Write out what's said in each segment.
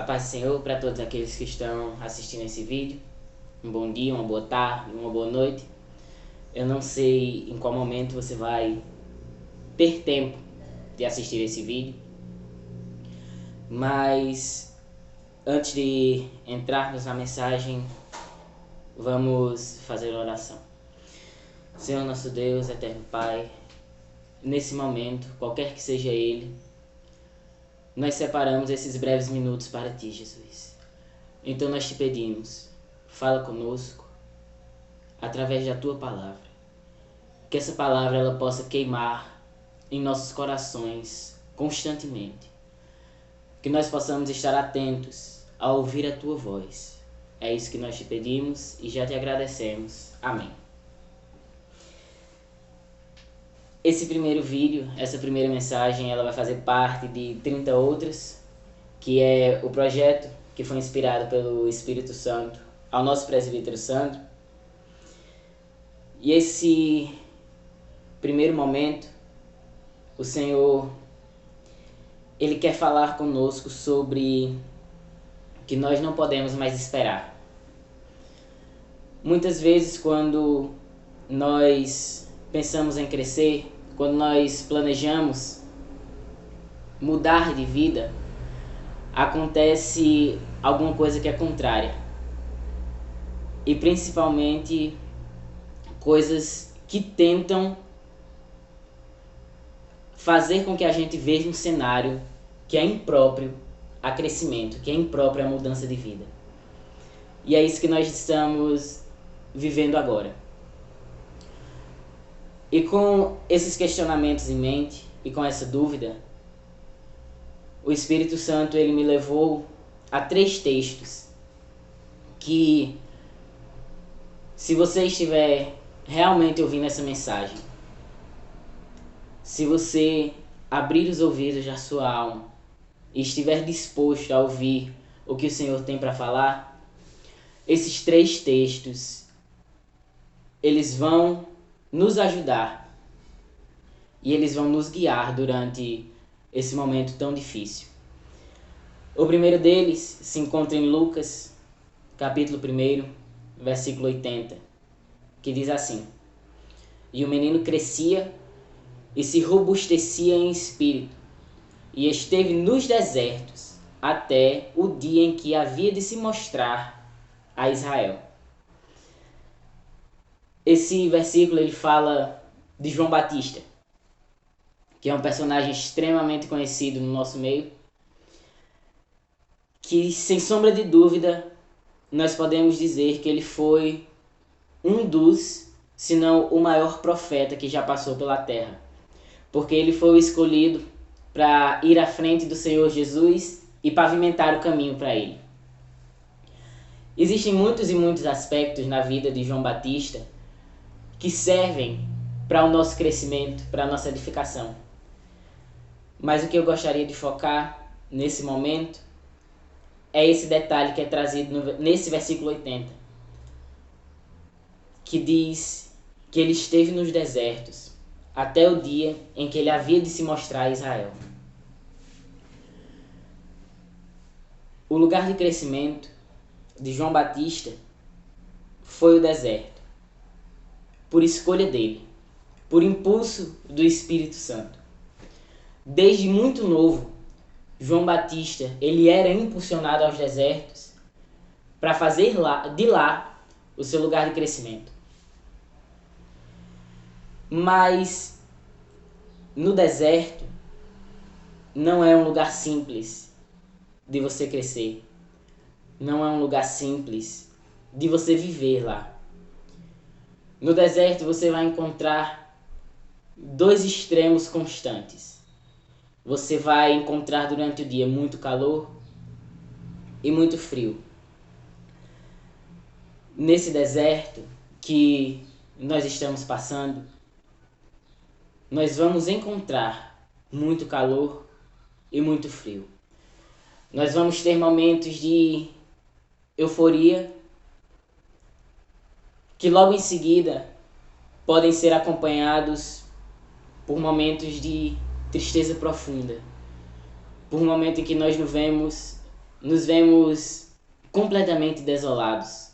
A paz do Senhor para todos aqueles que estão assistindo esse vídeo. Um bom dia, uma boa tarde, uma boa noite. Eu não sei em qual momento você vai ter tempo de assistir esse vídeo, mas antes de entrarmos na mensagem, vamos fazer uma oração. Senhor nosso Deus, eterno Pai, nesse momento, qualquer que seja ele, nós separamos esses breves minutos para Ti, Jesus. Então nós te pedimos, fala conosco através da Tua palavra. Que essa palavra ela possa queimar em nossos corações constantemente. Que nós possamos estar atentos a ouvir a Tua voz. É isso que nós te pedimos e já te agradecemos. Amém. Esse primeiro vídeo, essa primeira mensagem, ela vai fazer parte de 30 outras, que é o projeto que foi inspirado pelo Espírito Santo ao nosso presbítero Sandro. E esse primeiro momento, o Senhor, Ele quer falar conosco sobre que nós não podemos mais esperar. Muitas vezes quando nós pensamos em crescer, quando nós planejamos mudar de vida, acontece alguma coisa que é contrária. E principalmente coisas que tentam fazer com que a gente veja um cenário que é impróprio a crescimento, que é impróprio a mudança de vida. E é isso que nós estamos vivendo agora. E com esses questionamentos em mente e com essa dúvida, o Espírito Santo ele me levou a 3 textos que, se você estiver realmente ouvindo essa mensagem, se você abrir os ouvidos da sua alma e estiver disposto a ouvir o que o Senhor tem para falar, esses 3 textos, eles vão nos ajudar e eles vão nos guiar durante esse momento tão difícil. O primeiro deles se encontra em Lucas, capítulo 1, versículo 80, que diz assim: E o menino crescia e se robustecia em espírito, e esteve nos desertos até o dia em que havia de se mostrar a Israel. Esse versículo ele fala de João Batista, que é um personagem extremamente conhecido no nosso meio, que sem sombra de dúvida nós podemos dizer que ele foi um dos, se não o maior profeta que já passou pela terra, porque ele foi o escolhido para ir à frente do Senhor Jesus e pavimentar o caminho para ele. Existem muitos e muitos aspectos na vida de João Batista que servem para o nosso crescimento, para a nossa edificação. Mas o que eu gostaria de focar nesse momento é esse detalhe que é trazido nesse versículo 80, que diz que ele esteve nos desertos até o dia em que ele havia de se mostrar a Israel. O lugar de crescimento de João Batista foi o deserto, por escolha dele, por impulso do Espírito Santo. Desde muito novo, João Batista ele era impulsionado aos desertos para fazer de lá o seu lugar de crescimento. Mas no deserto não é um lugar simples de você crescer. Não é um lugar simples de você viver lá. No deserto você vai encontrar 2 extremos constantes. Você vai encontrar durante o dia muito calor e muito frio. Nesse deserto que nós estamos passando, nós vamos encontrar muito calor e muito frio. Nós vamos ter momentos de euforia que logo em seguida podem ser acompanhados por momentos de tristeza profunda, por um momento em que nós nos vemos nos vemos completamente desolados.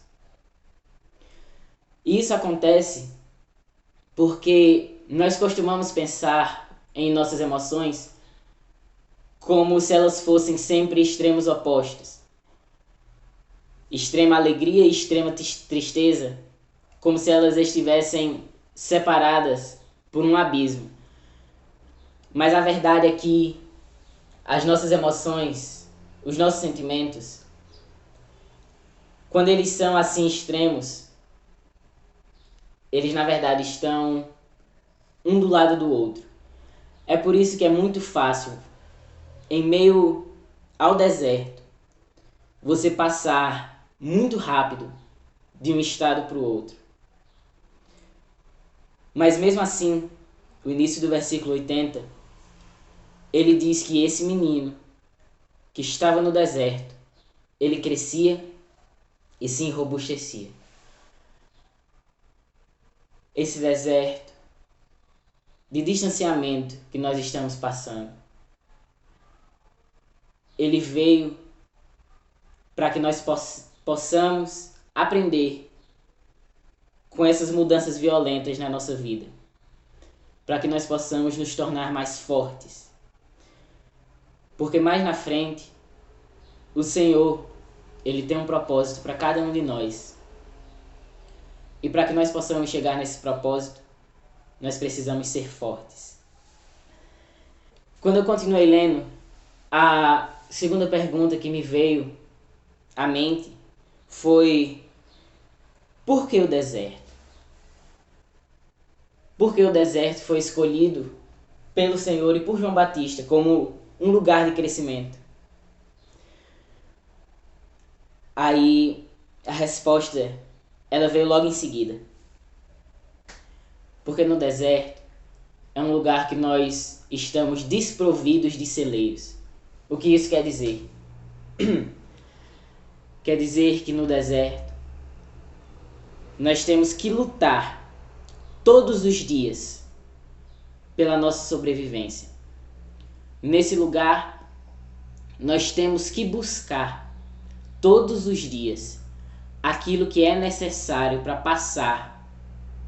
E isso acontece porque nós costumamos pensar em nossas emoções como se elas fossem sempre extremos opostos. Extrema alegria e extrema tristeza, como se elas estivessem separadas por um abismo. Mas a verdade é que as nossas emoções, os nossos sentimentos, quando eles são assim extremos, eles na verdade estão um do lado do outro. É por isso que é muito fácil, em meio ao deserto, você passar muito rápido de um estado para o outro. Mas mesmo assim, o início do versículo 80, ele diz que esse menino que estava no deserto, ele crescia e se enrobustecia. Esse deserto de distanciamento que nós estamos passando, ele veio para que nós possamos aprender com essas mudanças violentas na nossa vida, para que nós possamos nos tornar mais fortes. Porque mais na frente, o Senhor, ele tem um propósito para cada um de nós. E para que nós possamos chegar nesse propósito, nós precisamos ser fortes. Quando eu continuei lendo, a segunda pergunta que me veio à mente foi: por que o deserto? Por que o deserto foi escolhido pelo Senhor e por João Batista como um lugar de crescimento? Aí a resposta, ela veio logo em seguida. Porque no deserto é um lugar que nós estamos desprovidos de celeiros. O que isso quer dizer? Quer dizer que no deserto nós temos que lutar todos os dias pela nossa sobrevivência. Nesse lugar nós temos que buscar todos os dias aquilo que é necessário para passar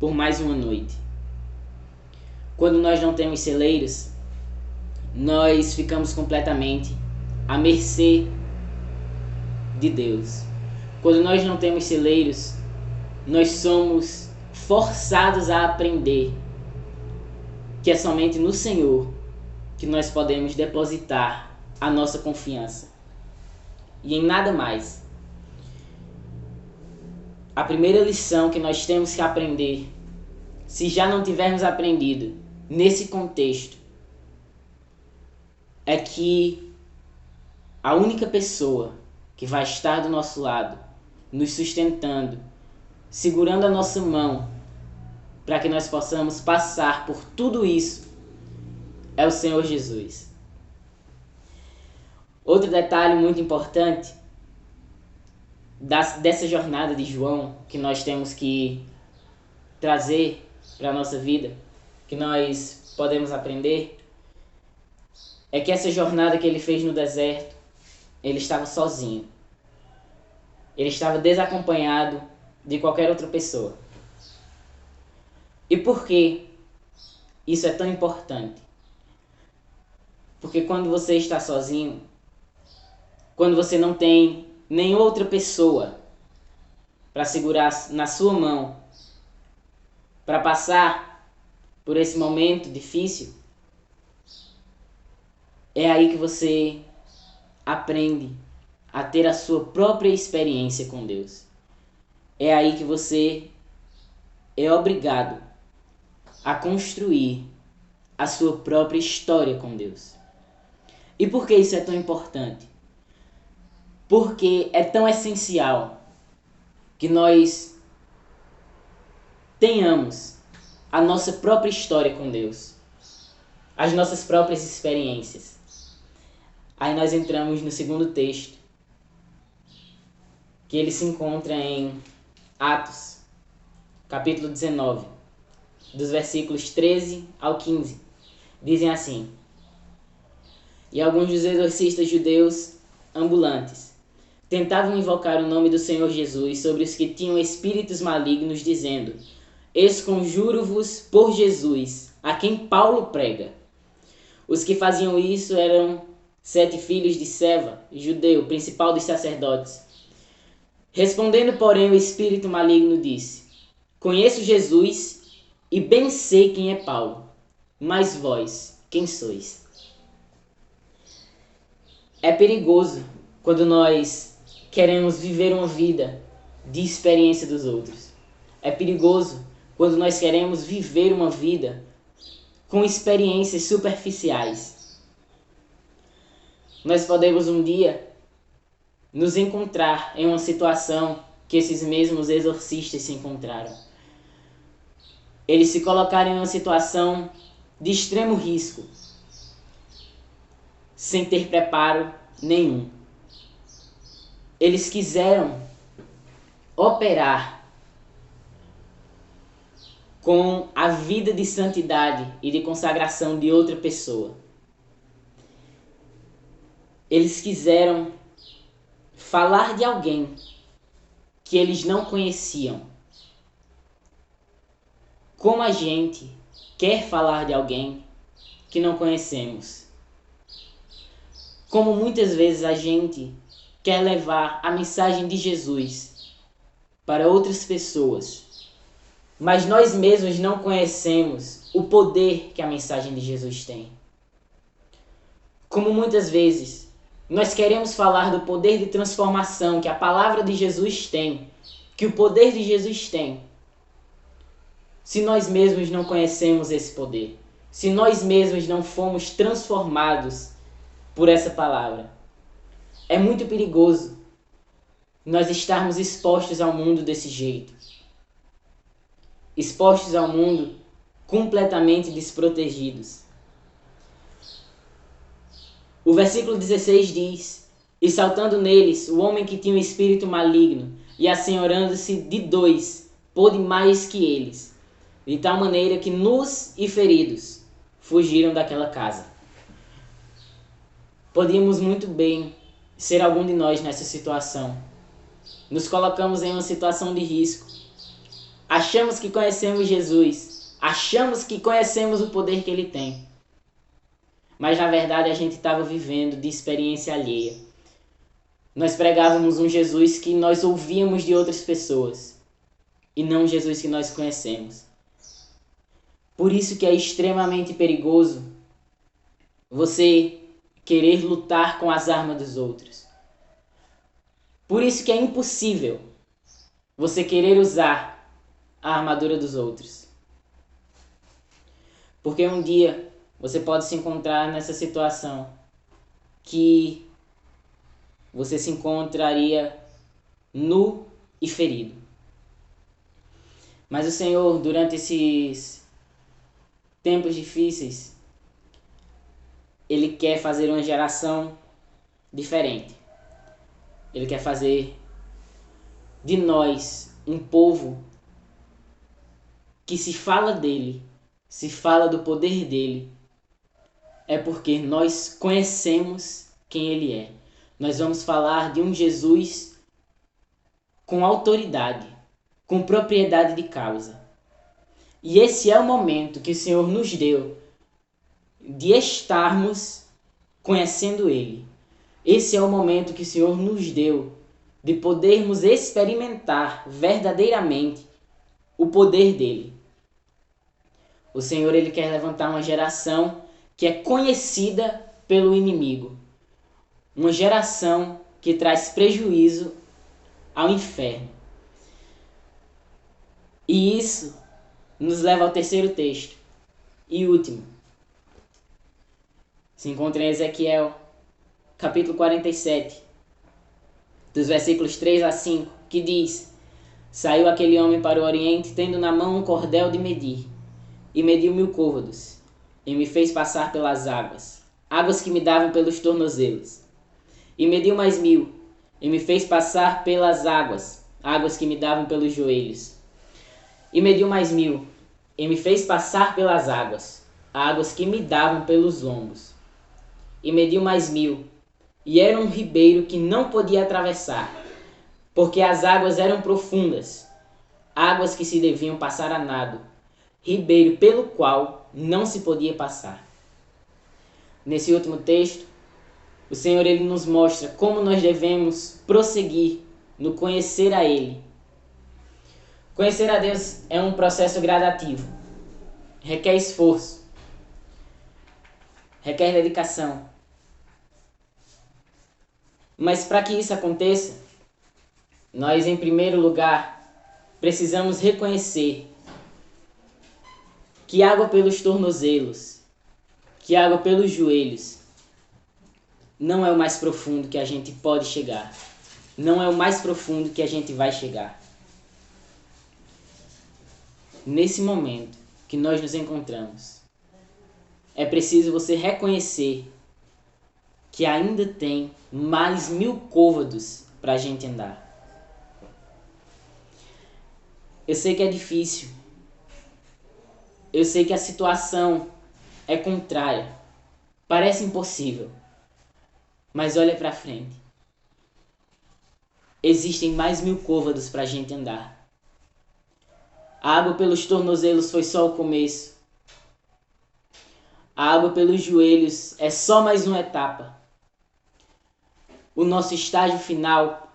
por mais uma noite. Quando nós não temos celeiros, nós ficamos completamente à mercê de Deus. Quando nós não temos celeiros, nós somos forçados a aprender que é somente no Senhor que nós podemos depositar a nossa confiança. E em nada mais. A primeira lição que nós temos que aprender, se já não tivermos aprendido nesse contexto, é que a única pessoa que vai estar do nosso lado, nos sustentando, segurando a nossa mão, para que nós possamos passar por tudo isso, é o Senhor Jesus. Outro detalhe muito importante dessa jornada de João, que nós temos que trazer para a nossa vida, que nós podemos aprender, é que essa jornada que ele fez no deserto, ele estava sozinho. Ele estava desacompanhado de qualquer outra pessoa. E por que isso é tão importante? Porque quando você está sozinho, quando você não tem nenhuma outra pessoa para segurar na sua mão, para passar por esse momento difícil, é aí que você aprende a ter a sua própria experiência com Deus. É aí que você é obrigado a construir a sua própria história com Deus. E por que isso é tão importante? Porque é tão essencial que nós tenhamos a nossa própria história com Deus, as nossas próprias experiências. Aí nós entramos no segundo texto, que ele se encontra em Atos, capítulo 19, dos versículos 13 ao 15. Dizem assim: E alguns dos exorcistas judeus ambulantes. Tentavam invocar o nome do Senhor Jesus sobre os que tinham espíritos malignos, dizendo: Esconjuro-vos por Jesus, a quem Paulo prega. Os que faziam isso eram 7 filhos de Seva, judeu, principal dos sacerdotes. Respondendo, porém, o espírito maligno disse: Conheço Jesus e bem sei quem é Paulo, mas vós, quem sois? É perigoso quando nós queremos viver uma vida de experiência dos outros. É perigoso quando nós queremos viver uma vida com experiências superficiais. Nós podemos um dia nos encontrar em uma situação que esses mesmos exorcistas se encontraram. Eles se colocaram em uma situação de extremo risco, sem ter preparo nenhum. Eles quiseram operar com a vida de santidade e de consagração de outra pessoa. Eles quiseram falar de alguém que eles não conheciam. Como a gente quer falar de alguém que não conhecemos? Como muitas vezes a gente quer levar a mensagem de Jesus para outras pessoas, mas nós mesmos não conhecemos o poder que a mensagem de Jesus tem. Como muitas vezes nós queremos falar do poder de transformação que a palavra de Jesus tem, que o poder de Jesus tem, se nós mesmos não conhecemos esse poder, se nós mesmos não fomos transformados por essa palavra. É muito perigoso nós estarmos expostos ao mundo desse jeito. Expostos ao mundo completamente desprotegidos. O versículo 16 diz: E saltando neles, o homem que tinha um espírito maligno, e assenhorando-se de 2, pôde mais que eles, de tal maneira que nus e feridos fugiram daquela casa. Podíamos muito bem ser algum de nós nessa situação. Nos colocamos em uma situação de risco. Achamos que conhecemos Jesus. Achamos que conhecemos o poder que Ele tem. Mas na verdade a gente estava vivendo de experiência alheia. Nós pregávamos um Jesus que nós ouvíamos de outras pessoas e não um Jesus que nós conhecemos. Por isso que é extremamente perigoso você querer lutar com as armas dos outros. Por isso que é impossível você querer usar a armadura dos outros. Porque um dia você pode se encontrar nessa situação que você se encontraria nu e ferido. Mas o Senhor, durante esses tempos difíceis, Ele quer fazer uma geração diferente. Ele quer fazer de nós um povo que se fala dele, se fala do poder dele, é porque nós conhecemos quem ele é. Nós vamos falar de um Jesus com autoridade, com propriedade de causa. E esse é o momento que o Senhor nos deu de estarmos conhecendo Ele. Esse é o momento que o Senhor nos deu de podermos experimentar verdadeiramente o poder dEle. O Senhor, Ele quer levantar uma geração que é conhecida pelo inimigo. Uma geração que traz prejuízo ao inferno. E isso nos leva ao terceiro texto e último. Se encontra em Ezequiel, capítulo 47, dos versículos 3 a 5, que diz: Saiu aquele homem para o oriente, tendo na mão um cordel de medir, e mediu 1000 côvados, e me fez passar pelas águas, águas que me davam pelos tornozelos. E mediu mais 1000, e me fez passar pelas águas, águas que me davam pelos joelhos. E mediu mais 1000, e me fez passar pelas águas, águas que me davam pelos lombos. E mediu mais 1000, e era um ribeiro que não podia atravessar, porque as águas eram profundas, águas que se deviam passar a nado, ribeiro pelo qual não se podia passar. Nesse último texto, o Senhor ele nos mostra como nós devemos prosseguir no conhecer a Ele. Conhecer a Deus é um processo gradativo, requer esforço, requer dedicação. Mas para que isso aconteça, nós, em primeiro lugar, precisamos reconhecer que água pelos tornozelos, que água pelos joelhos, não é o mais profundo que a gente pode chegar. Não é o mais profundo que a gente vai chegar. Nesse momento que nós nos encontramos, é preciso você reconhecer que ainda tem mais 1000 côvados para a gente andar. Eu sei que é difícil. Eu sei que a situação é contrária. Parece impossível. Mas olha para frente. Existem mais 1000 côvados para a gente andar. A água pelos tornozelos foi só o começo. A água pelos joelhos é só mais uma etapa. O nosso estágio final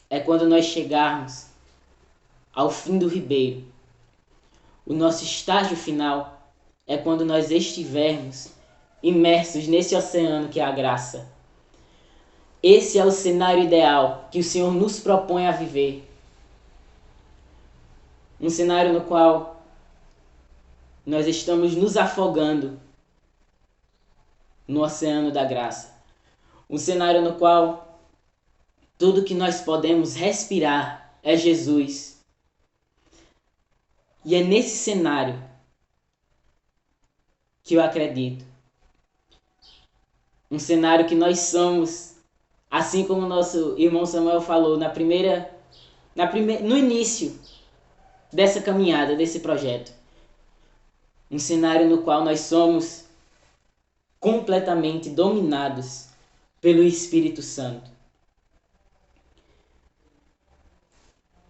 é quando nós chegarmos ao fim do ribeiro. O nosso estágio final é quando nós estivermos imersos nesse oceano que é a graça. Esse é o cenário ideal que o Senhor nos propõe a viver. Um cenário no qual nós estamos nos afogando no oceano da graça. Um cenário no qual tudo que nós podemos respirar é Jesus. E é nesse cenário que eu acredito. Um cenário que nós somos, assim como o nosso irmão Samuel falou no início dessa caminhada, desse projeto. Um cenário no qual nós somos completamente dominados pelo Espírito Santo.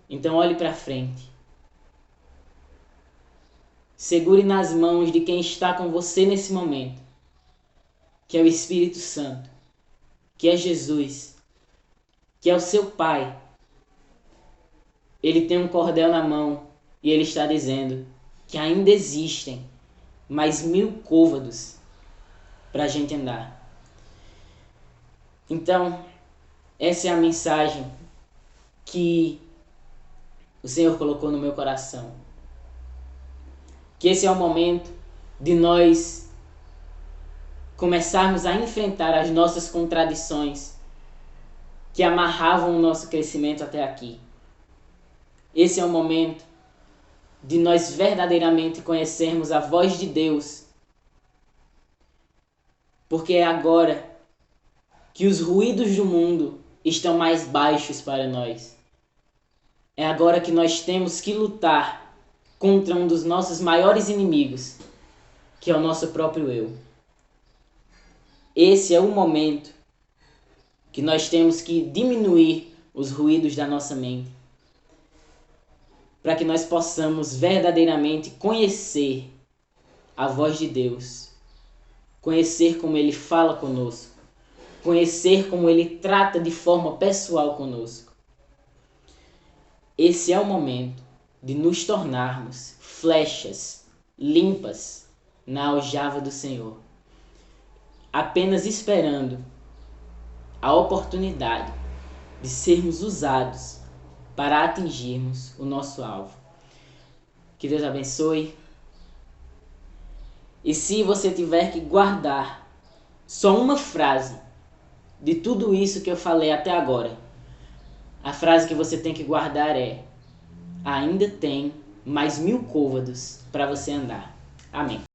Então olhe para frente. Segure nas mãos de quem está com você nesse momento, que é o Espírito Santo, que é Jesus, que é o seu Pai. Ele tem um cordel na mão e ele está dizendo que ainda existem mais 1000 côvados para a gente andar. Então, essa é a mensagem que o Senhor colocou no meu coração. Que esse é o momento de nós começarmos a enfrentar as nossas contradições que amarravam o nosso crescimento até aqui. Esse é o momento de nós verdadeiramente conhecermos a voz de Deus. Porque é agora que os ruídos do mundo estão mais baixos para nós. É agora que nós temos que lutar contra um dos nossos maiores inimigos, que é o nosso próprio eu. Esse é o momento que nós temos que diminuir os ruídos da nossa mente, para que nós possamos verdadeiramente conhecer a voz de Deus, conhecer como Ele fala conosco, conhecer como Ele trata de forma pessoal conosco. Esse é o momento de nos tornarmos flechas limpas na aljava do Senhor, apenas esperando a oportunidade de sermos usados para atingirmos o nosso alvo. Que Deus abençoe. E se você tiver que guardar só uma frase de tudo isso que eu falei até agora, a frase que você tem que guardar é: ainda tem mais 1000 côvados para você andar. Amém.